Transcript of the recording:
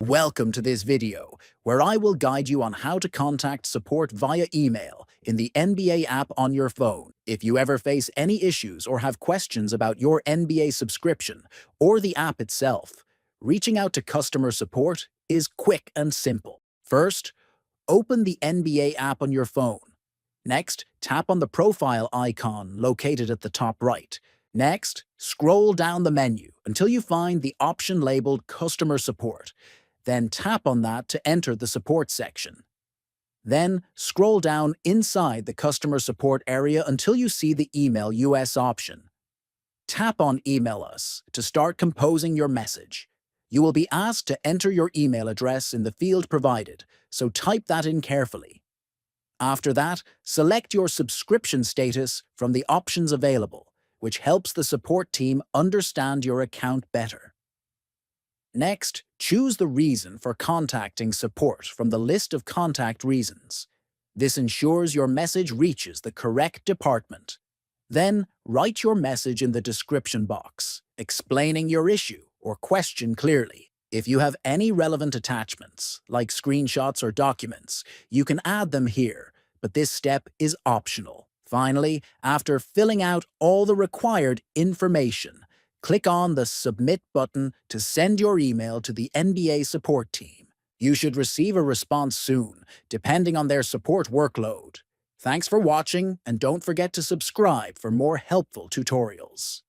Welcome to this video, where I will guide you on how to contact support via email in the NBA app on your phone. If you ever face any issues or have questions about your NBA subscription or the app itself, reaching out to customer support is quick and simple. First, open the NBA app on your phone. Next, tap on the profile icon located at the top right. Next, scroll down the menu until you find the option labeled Customer Support. Then tap on that to enter the support section. Then scroll down inside the customer support area until you see the Email US option. Tap on Email Us to start composing your message. You will be asked to enter your email address in the field provided, so type that in carefully. After that, select your subscription status from the options available, which helps the support team understand your account better. Next, choose the reason for contacting support from the list of contact reasons. This ensures your message reaches the correct department. Then, write your message in the description box, explaining your issue or question clearly. If you have any relevant attachments, like screenshots or documents, you can add them here, but this step is optional. Finally, after filling out all the required information, click on the Submit button to send your email to the NBA support team. You should receive a response soon, depending on their support workload. Thanks for watching, and don't forget to subscribe for more helpful tutorials.